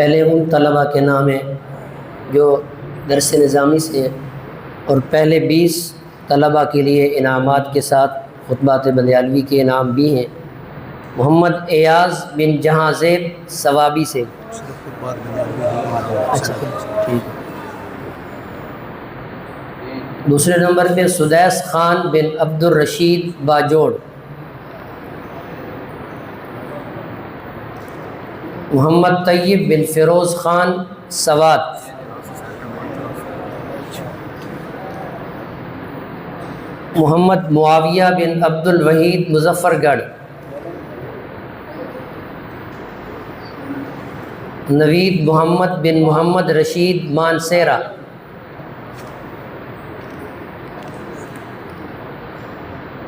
پہلے ان طلباء کے نام ہیں جو درس نظامی سے، اور پہلے 20 طلباء کے لیے انعامات کے ساتھ خطبات بندیالوی کے انعام بھی ہیں۔ محمد ایاز بن جہاں زیب ثوابی سے۔ اچھا ٹھیک ہے۔ دوسرے نمبر پہ سدیس خان بن عبد الرشید باجوڑ۔ محمد طیب بن فیروز خان سوات۔ محمد معاویہ بن عبد الوحید مظفر گڑھ۔ نوید محمد بن محمد رشید مانسیرا۔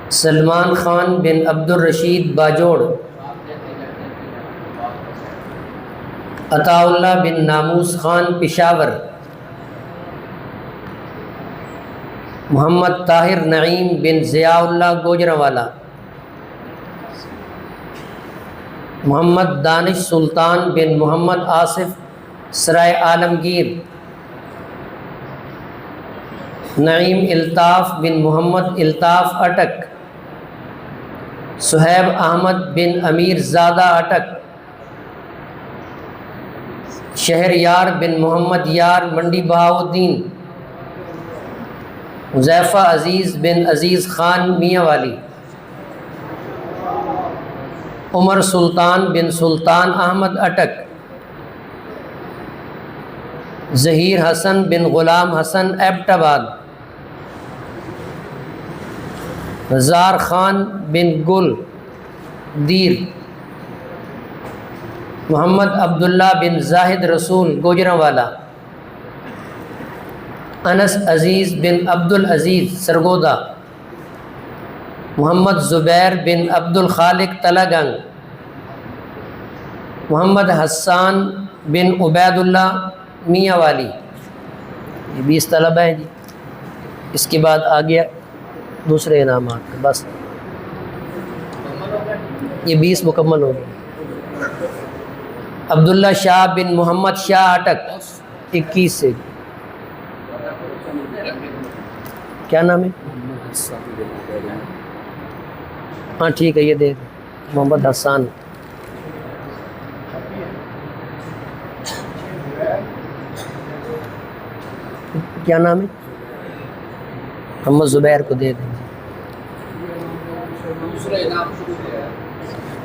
سلمان خان بن عبد الرشید باجوڑ۔ عطا اللہ بن ناموس خان پشاور۔ محمد طاہر نعیم بن ضیاء اللہ گوجرانوالا۔ محمد دانش سلطان بن محمد آصف سرائے عالمگیر۔ نعیم الطاف بن محمد الطاف اٹک۔ صہیب احمد بن امیر زادہ اٹک۔ شہر یار بن محمد یار منڈی بہاؤالدین۔ حذیفہ عزیز بن عزیز خان میاں والی۔ عمر سلطان بن سلطان احمد اٹک۔ ظہیر حسن بن غلام حسن ایبٹ آباد۔ رزار خان بن گل دیر۔ محمد عبداللہ بن زاہد رسول گوجرانوالا۔ انس عزیز بن عبد العزیز سرگودا۔ محمد زبیر بن عبد الخالق تلگنگ۔ محمد حسان بن عبید اللہ میاں والی۔ یہ 20 طلبہ ہیں جی۔ اس کے بعد آ گیا دوسرے انعامات، بس یہ 20 مکمل ہو گئے۔ عبداللہ شاہ بن محمد شاہ اٹک 21 سے۔ کیا نام ہے؟ ہاں ٹھیک ہے، یہ دے دیں محمد حسان۔ کیا نام ہے؟ محمد زبیر کو دے دیں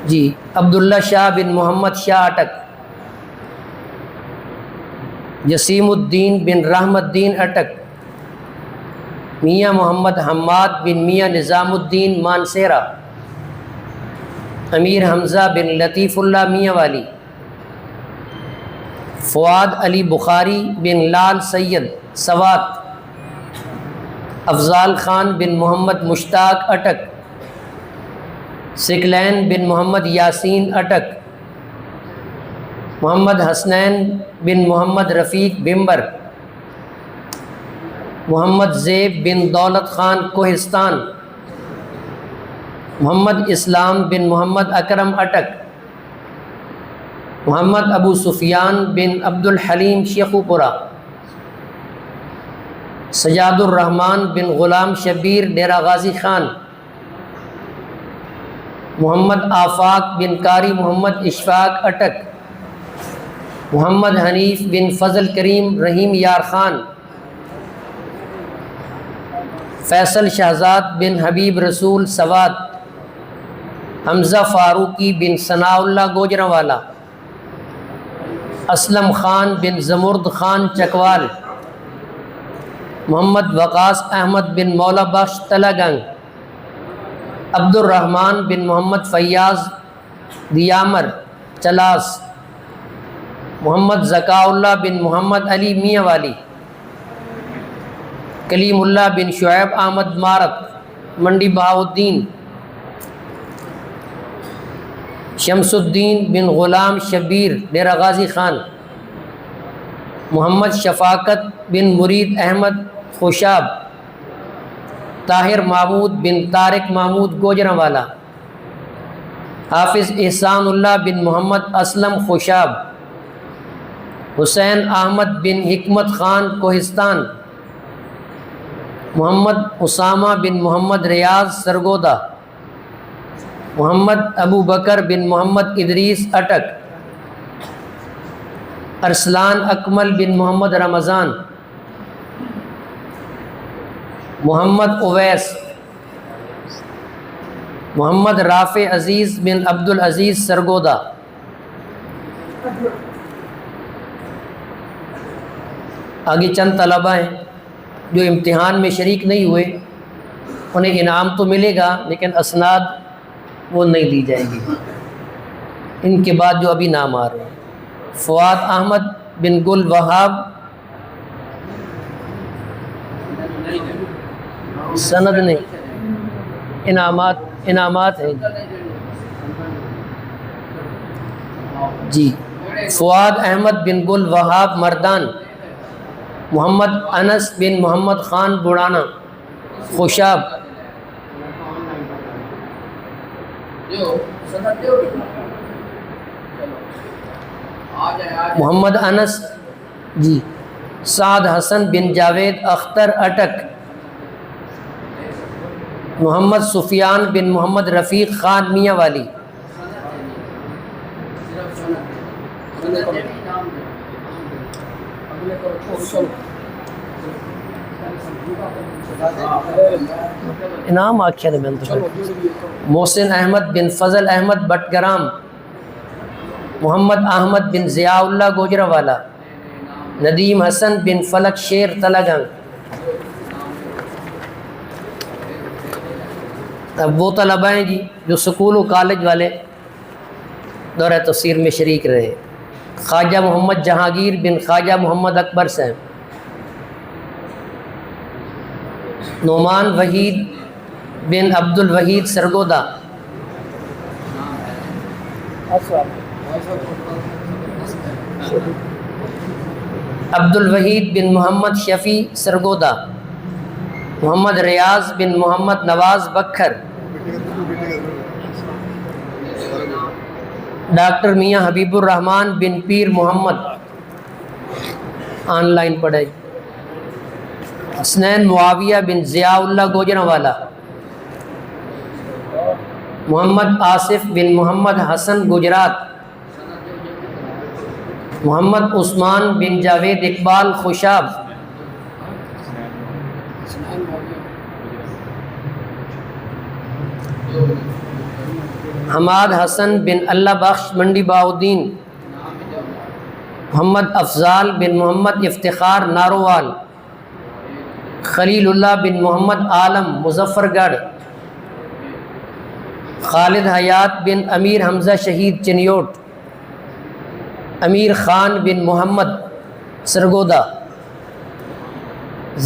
جی۔ عبداللہ شاہ بن محمد شاہ اٹک۔ جسیم الدین بن رحمت الدین اٹک۔ میاں محمد حماد بن میاں نظام الدین مانسیرا۔ امیر حمزہ بن لطیف اللہ میاں والی۔ فؤاد علی بخاری بن لال سید سوات۔ افضال خان بن محمد مشتاق اٹک۔ سکلین بن محمد یاسین اٹک۔ محمد حسنین بن محمد رفیق بمبر۔ محمد زیب بن دولت خان کوہستان۔ محمد اسلام بن محمد اکرم اٹک۔ محمد ابو سفیان بن عبد الحلیم شیخو پورہ۔ سجاد الرحمن بن غلام شبیر ڈیرہ غازی خان۔ محمد آفاق بن قاری محمد اشفاق اٹک۔ محمد حنیف بن فضل کریم رحیم یار خان۔ فیصل شہزاد بن حبیب رسول سوات۔ حمزہ فاروقی بن ثناء اللہ گوجرانوالا۔ اسلم خان بن زمرد خان چکوال۔ محمد وقاص احمد بن مولا بخش تلگنگ۔ عبد الرحمن بن محمد فیاض دیامر چلاس۔ محمد ذکاء اللہ بن محمد علی میاں والی۔ کلیم اللہ بن شعیب احمد مارت منڈی بہاؤالدین۔ شمس الدین بن غلام شبیر ڈیرہ غازی خان۔ محمد شفاقت بن مرید احمد خوشاب۔ طاہر محمود بن طارق محمود گوجرانوالا۔ حافظ احسان اللہ بن محمد اسلم خوشاب۔ حسین احمد بن حکمت خان کوہستان، محمد اسامہ بن محمد ریاض سرگودا، محمد ابو بکر بن محمد ادریس اٹک، ارسلان اکمل بن محمد رمضان، محمد اویس، محمد رافع عزیز بن عبد العزیز سرگودا۔ آگے چند طلبہ ہیں جو امتحان میں شریک نہیں ہوئے، انہیں انعام تو ملے گا لیکن اسناد وہ نہیں دی جائے گی۔ ان کے بعد جو ابھی نام آ رہے ہیں، فؤاد احمد بن گل وہاب، سند نہیں، انعامات ہیں جی۔ فؤاد احمد بن گل وہاب مردان، محمد انس بن محمد خان بڑانا خوشاب، محمد انس جی۔ سعد حسن بن جاوید اختر اٹک، محمد سفیان بن محمد رفیق خان میاں والی، انعام آکھیا نے محسن احمد بن فضل احمد بٹگرام، محمد احمد بن ضیاء اللہ گوجرانوالا، ندیم حسن بن فلک شیر تلگنگ۔ اب وہ طلبہ ہیں جی جو سکول و کالج والے دورہ تفسیر میں شریک رہے۔ خواجہ محمد جہانگیر بن خواجہ محمد اکبر صاحب، نعمان وحید بن عبد الوحید سرگودا، عبد الوحید بن محمد شفیع سرگودا، محمد ریاض بن محمد نواز بکھر، ڈاکٹر میاں حبیب الرحمن بن پیر محمد، آن لائن پڑھائی، حسنین معاویہ بن ضیاء اللہ گوجرانوالا، محمد آصف بن محمد حسن گجرات، محمد عثمان بن جاوید اقبال خوشاب، حماد حسن بن اللہ بخش منڈی باؤدین، محمد افضال بن محمد افتخار نارووال، خلیل اللہ بن محمد عالم مظفر گڑھ، خالد حیات بن امیر حمزہ شہید چنیوٹ، امیر خان بن محمد سرگودا،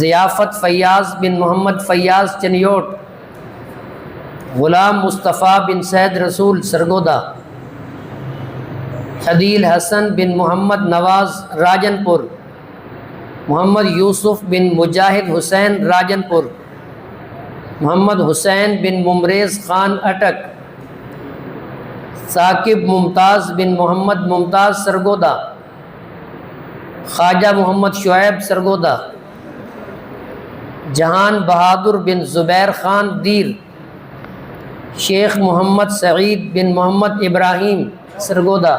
ضیافت فیاض بن محمد فیاض چنیوٹ، غلام مصطفیٰ بن سید رسول سرگودا، عدیل حسن بن محمد نواز راجن پور، محمد یوسف بن مجاہد حسین راجن پور، محمد حسین بن ممریز خان اٹک، ثاقب ممتاز بن محمد ممتاز سرگودا، خواجہ محمد شعیب سرگودا، جہان بہادر بن زبیر خان دیر، شیخ محمد سعید بن محمد ابراہیم سرگودا،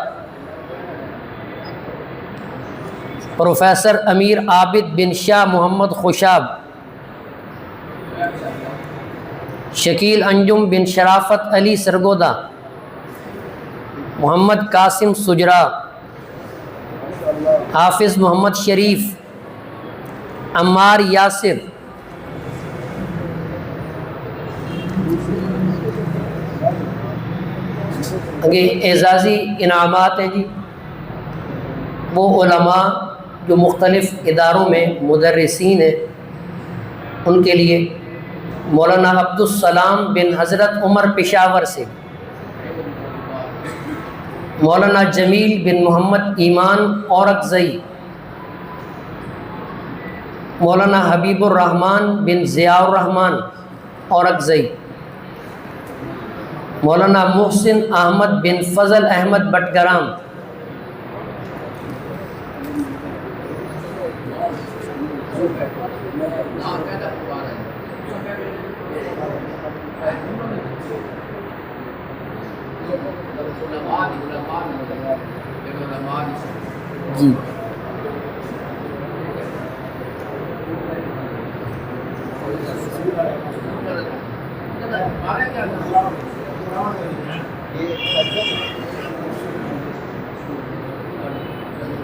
پروفیسر امیر عابد بن شاہ محمد خوشاب، شکیل انجم بن شرافت علی سرگودا، محمد قاسم سجرا، حافظ محمد شریف، عمار یاسر، اعزازی انعامات ہیں جی۔ وہ علماء جو مختلف اداروں میں مدرسین ہیں، ان کے لیے مولانا عبدالسلام بن حضرت عمر پشاور سے، مولانا جمیل بن محمد ایمان اورکزئی، مولانا حبیب الرحمن بن ضیاء الرحمن اورکزئی، مولانا محسن احمد بن فضل احمد بٹگرام، جی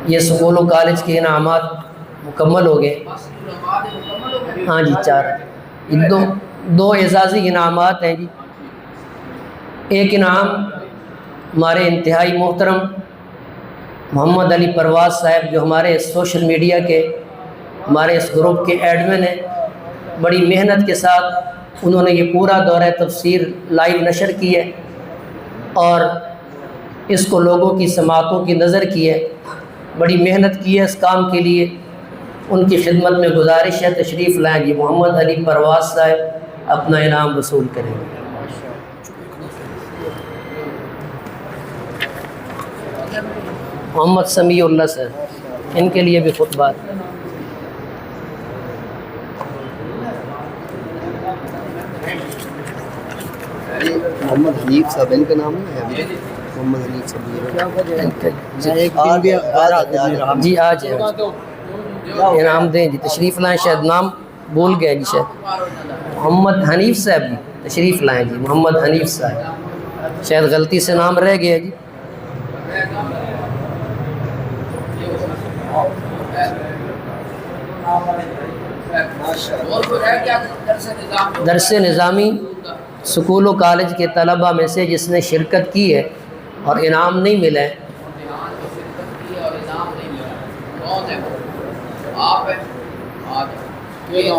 یہ سکول و کالج کے انعامات مکمل ہو گئے. ہاں جی 4 دو اعزازی انعامات ہیں جی. ایک انعام ہمارے انتہائی محترم محمد علی پرواز صاحب جو ہمارے سوشل میڈیا کے ہمارے اس گروپ کے ایڈمن ہیں، بڑی محنت کے ساتھ انہوں نے یہ پورا دورہ تفسیر لائیو نشر کی ہے اور اس کو لوگوں کی سماعتوں کی نظر کی ہے، بڑی محنت کی ہے اس کام کے لیے. ان کی خدمت میں گزارش ہے تشریف لائیں جی. محمد علی پرواز صاحب اپنا انعام وصول کریں گے. محمد سمیع اللہ صاحب، ان کے لیے بھی خطبات. محمد حنیف صاحب ان کا نام ہے. محمد حنیف صاحب جی آ جائیں انعام دیں جی. تشریف لائیں. شاید نام بھول گئے جی. شاید محمد حنیف صاحب جی تشریف لائیں جی. محمد حنیف صاحب شاید غلطی سے نام رہ گیا جی. درس نظامی سکول و کالج کے طلباء میں سے جس نے شرکت کی ہے اور انعام نہیں ملا ہے،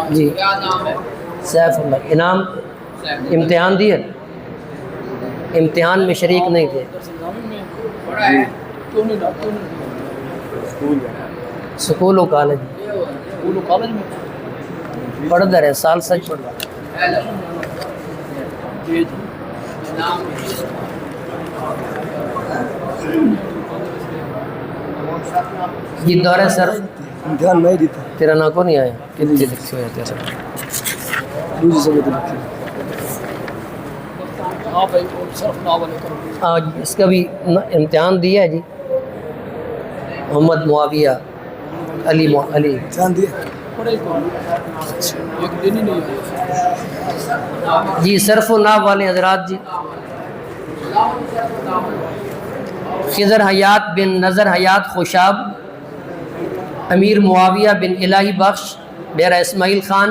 جی سیف اللہ. انعام امتحان دیے، امتحان میں شریک نہیں تھے. سکول و کالج پڑھ رہے سال سچ پڑھ رہا. یہ دورہ سر امتحان نہیں دیتا. تیرا نا کو نہیں آیا کتنے لکھے ہوئے تیرا. آج اس کا بھی امتحان دیا ہے جی. محمد معاویہ علی جی. صرف و ناو والے حضرات جی. خضر حیات بن نظر حیات خوشاب، امیر معاویہ بن الہی بخش ڈیرہ اسماعیل خان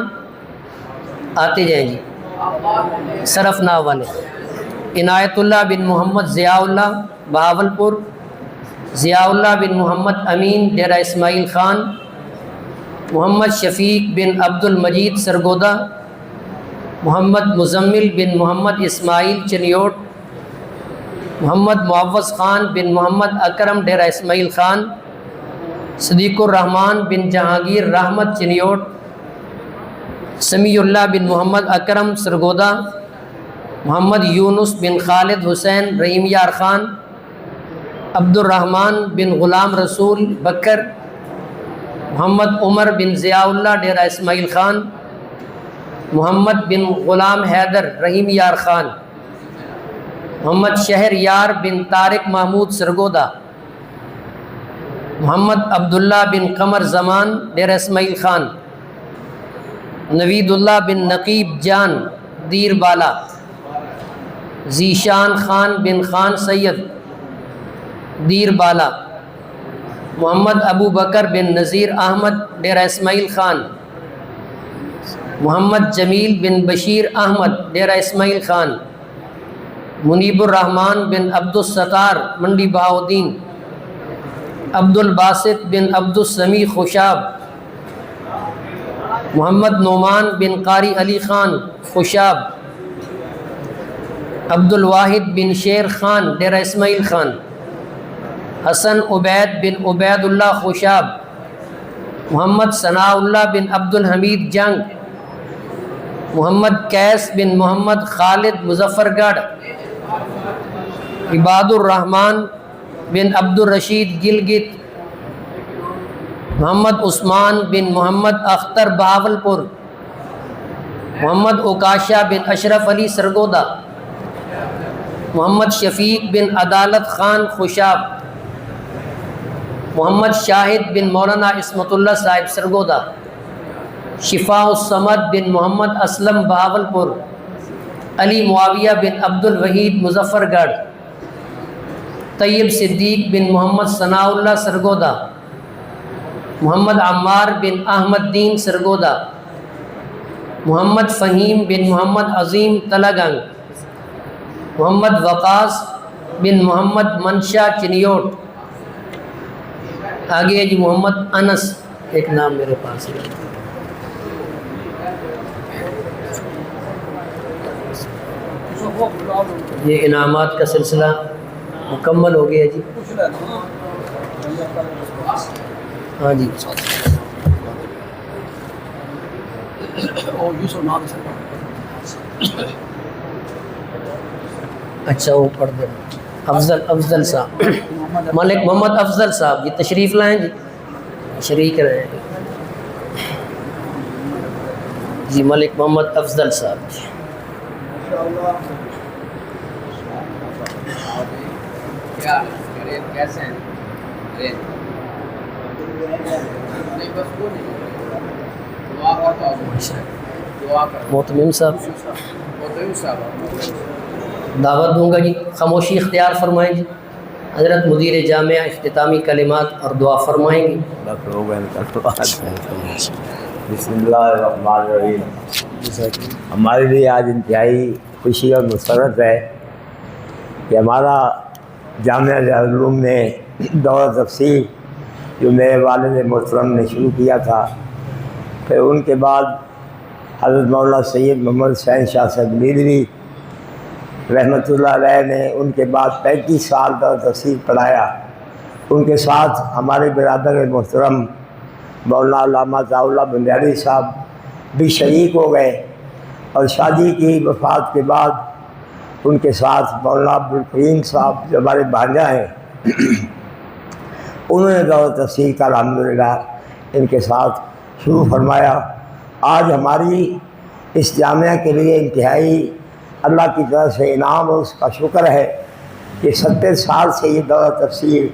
آتے جائیں جی. صرف ناو والے. عنایت اللہ بن محمد ضیاء اللہ بہاولپور، ضیاء اللہ بن محمد امین ڈیرہ اسماعیل خان، محمد شفیق بن عبد المجید سرگودا، محمد مزمل بن محمد اسماعیل چنیوٹ، محمد معوض خان بن محمد اکرم ڈیرہ اسماعیل خان، صدیق الرحمن بن جہانگیر رحمت چنیوٹ، سمیع اللہ بن محمد اکرم سرگودا، محمد یونس بن خالد حسین رحیم یار خان، عبد الرحمن بن غلام رسول بکر، محمد عمر بن ضیاء اللہ ڈیرہ اسماعیل خان، محمد بن غلام حیدر رحیم یار خان، محمد شہر یار بن طارق محمود سرگودا، محمد عبداللہ بن قمر زمان ڈیرہ اسماعیل خان، نوید اللہ بن نقیب جان دیر بالا، ذیشان خان بن خان سید دیر بالا، محمد ابو بکر بن نذیر احمد ڈیرہ اسماعیل خان، محمد جمیل بن بشیر احمد ڈیرہ اسماعیل خان، منیب الرحمن بن عبد الستار منڈی بہاؤدین، عبد الباسط بن عبد السمیع خوشاب، محمد نعمان بن قاری علی خان خوشاب، عبد الواحد بن شیر خان ڈیرہ اسماعیل خان، حسن عبید بن عبید اللہ خوشاب، محمد ثناء اللہ بن عبد الحمید جنگ، محمد قیس بن محمد خالد مظفر گڑھ، عباد الرحمن بن عبد الرشید گلگت، محمد عثمان بن محمد اختر بہاولپور، محمد اوکاشا بن اشرف علی سرگودا، محمد شفیق بن عدالت خان خوشاب، محمد شاہد بن مولانا عصمت اللہ صاحب سرگودا، شفاء الصمد بن محمد اسلم بہاولپور، علی معاویہ بن عبد الوحید مظفر گڑھ، طیب صدیق بن محمد ثناء اللہ سرگودا، محمد عمار بن احمد دین سرگودا، محمد فہیم بن محمد عظیم تلگنگ، محمد وقاص بن محمد منشا چنیوٹ، آگے ہے جی محمد انس، ایک نام میرے پاس ہے، یہ انعامات کا سلسلہ مکمل ہو گیا جی۔ ہاں جی اچھا وہ پڑھ دیں، افضل صاحب، ملک محمد افضل صاحب جی تشریف لائیں جی، شریک رہے جی، ملک محمد افضل صاحب جی۔ محتمم صاحب دعوت دوں گا جی، خاموشی اختیار فرمائیں جی، حضرت مدیر جامعہ اختتامی کلمات اور دعا فرمائیں گے۔ بسم اللہ الرحمن الرحیم۔ ہمارے لیے آج انتہائی خوشی اور مسرت ہے کہ ہمارا جامعہ دارالعلوم نے دورہ تفسیر جو میرے والد محترم نے شروع کیا تھا، پھر ان کے بعد حضرت مولانا سید محمد حسین شاہ صاحب نیلوی رحمۃ اللہ علیہ نے ان کے بعد 35 سال دورہ تفسیر پڑھایا۔ ان کے ساتھ ہمارے برادر محترم مولانا علامہ ضیاء اللہ بندیالی صاحب بھی شریک ہو گئے، اور شادی کی وفات کے بعد ان کے ساتھ مولانا عبدالکریم صاحب جو ہمارے بھانجا ہیں، انہوں نے دورہ تفسیر کا الحمدللہ ان کے ساتھ شروع فرمایا۔ آج ہماری اس جامعہ کے لیے انتہائی اللہ کی طرف سے انعام اور اس کا شکر ہے کہ 70 سال سے یہ دورہ تفسیر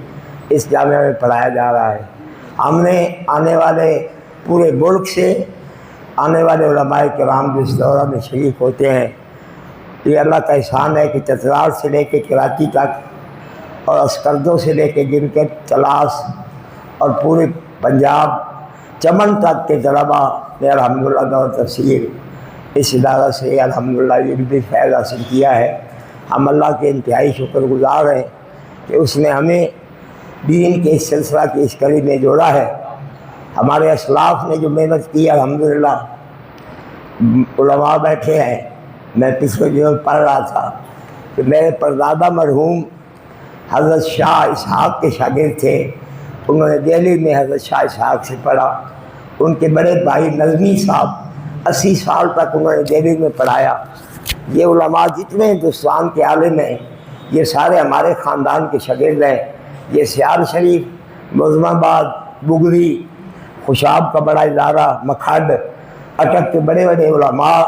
اس جامعہ میں پڑھایا جا رہا ہے۔ ہم نے آنے والے پورے ملک سے آنے والے علماء کرام جو اس دورہ میں شریک ہوتے ہیں، یہ اللہ کا احسان ہے کہ چترال سے لے کے کراچی تک اور اسکردوں سے لے کے گنکٹ تلاش اور پورے پنجاب چمن تک کے طلباء نے الحمدللہ دورہ تفسیر اس ادارہ سے الحمدللہ یہ بھی فیض حاصل کیا ہے۔ ہم اللہ کے انتہائی شکر گزار ہیں کہ اس نے ہمیں دین کے اس سلسلہ کی اس کڑی میں جوڑا ہے۔ ہمارے اسلاف نے جو محنت کی الحمدللہ، علماء بیٹھے ہیں، میں پچھلے دنوں پڑھ رہا تھا کہ میرے پردادا مرحوم حضرت شاہ اسحاق کے شاگرد تھے، انہوں نے دہلی میں حضرت شاہ اسحاق سے پڑھا۔ ان کے بڑے بھائی نظمی صاحب 80 سال تک انہوں نے دہلی میں پڑھایا۔ یہ علماء جتنے ہندوستان کے عالم ہیں یہ سارے ہمارے خاندان کے شاگرد ہیں۔ یہ سیال شریف، معظم آباد، بگری، خوشاب کا بڑا ادارہ، مکھڈ، اٹک کے بڑے بڑے علماء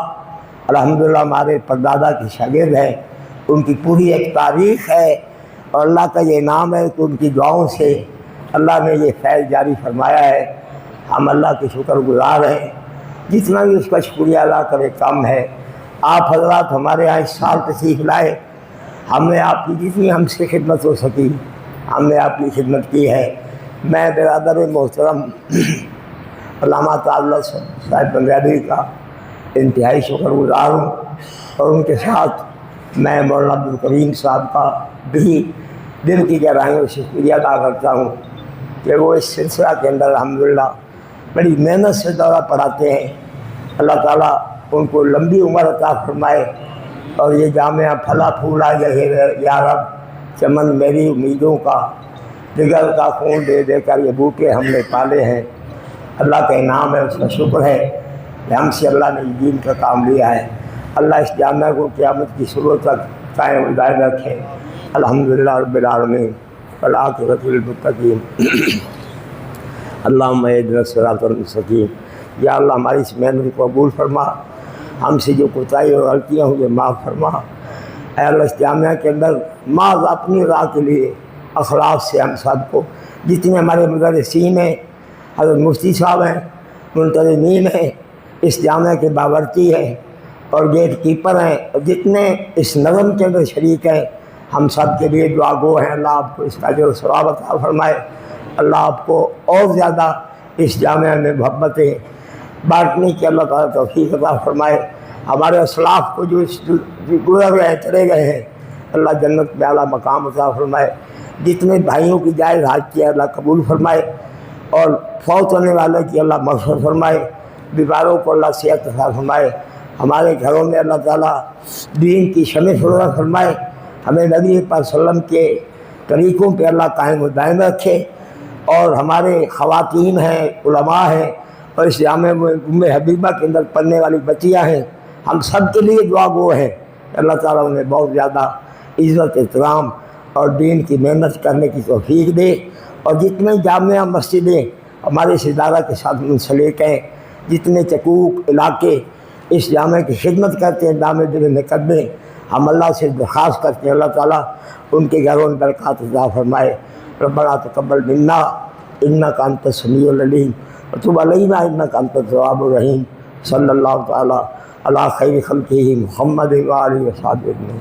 الحمدللہ ہمارے پردادا کے شاگرد ہیں۔ ان کی پوری ایک تاریخ ہے، اور اللہ کا یہ انعام ہے کہ ان کی دعاؤں سے اللہ نے یہ فیض جاری فرمایا ہے۔ ہم اللہ کے شکر گزار ہیں، جتنا بھی اس کا شکریہ ادا کرے کم ہے۔ آپ حضرات ہمارے یہاں اس سال تشریف لائے، ہم نے آپ کی جتنی ہم سے خدمت ہو سکی ہم نے آپ کی خدمت کی ہے۔ میں برادر محترم علامہ تعالی صاحب بندیالی کا انتہائی شکر گزار ہوں، اور ان کے ساتھ میں مولانا عبدالکریم صاحب کا بھی دل کی گہرائیوں سے شکریہ ادا کرتا ہوں کہ وہ اس سلسلہ کے اندر الحمدللہ بڑی محنت سے دورہ پڑھاتے ہیں۔ اللہ تعالیٰ ان کو لمبی عمر عطا فرمائے، اور یہ جامعہ پھلا پھولا رہے یا رب۔ چمن میری امیدوں کا جگر کا خون دے دے کر یہ بوٹے ہم نے پالے ہیں۔ اللہ کا انعام ہے، اس کا شکر ہے کہ ہم سے اللہ نے دین کا کام لیا ہے۔ اللہ اس جامعہ کو قیامت کی صبح تک قائم دائم رکھے۔ الحمدللہ رب العالمین والعاقبۃ للمتقین۔ اللہم اہدنا الصراط المستقیم۔ یا اللہ ہماری اس محنت کو قبول فرما، ہم سے جو کوتاہی اور غلطیاں ہوئی معاف فرما۔ اے اللہ اس جامعہ کے اندر محض اپنی راہ کے لیے اخلاص سے ہم سب کو، جتنے ہمارے مدرسین ہیں، حضرت مفتی صاحب ہیں، منتظمین ہیں، اس جامعہ کے باورچی ہیں اور گیٹ کیپر ہیں، اور جتنے اس نظم کے اندر شریک ہیں، ہم سب کے لیے دعا گو ہیں۔ اللہ آپ کو اس کا اجر و ثواب عطا فرمائے۔ اللہ آپ کو اور زیادہ اس جامعہ میں محبتیں بانٹنے کی اللہ تعالیٰ توفیق عطا فرمائے۔ ہمارے اسلاف کو جو گزر گئے چلے گئے ہیں، اللہ جنت میں اعلیٰ مقام عطا فرمائے۔ جتنے بھائیوں کی جائز حاجت ہے اللہ قبول فرمائے، اور فوت ہونے والے کی اللہ مغفرت فرمائے، بیماروں کو اللہ صحت عطا فرمائے۔ ہمارے گھروں میں اللہ تعالیٰ دین کی شمع فروغ فرمائے، ہمیں نبی پاک صلی اللہ علیہ وسلم کے طریقوں پہ اللہ قائم و دائم رکھے، اور ہمارے خواتین ہیں، علماء ہیں، اور اس جامعہ میں ام حبیبہ کے اندر پڑھنے والی بچیاں ہیں، ہم سب کے لیے دعا گو ہیں۔ اللہ تعالیٰ انہیں بہت زیادہ عزت احترام اور دین کی محنت کرنے کی توفیق دے، اور جتنے جامعہ مسجدیں ہمارے اس ادارہ کے ساتھ منسلک ہیں، جتنے چکوک علاقے اس جامعہ کی خدمت کرتے ہیں، دامِ دل مقدمے، ہم اللہ سے درخواست کرتے ہیں اللہ تعالیٰ ان کے گھروں میں برکات عطا فرمائے۔ ربنا تقبل منا انک انت السمیع العلیم وتب علینا انک انت التواب الرحیم۔ صلی اللہ تعالیٰ علی خیر خلقہ محمد و آلہ و صحبہ اجمعین۔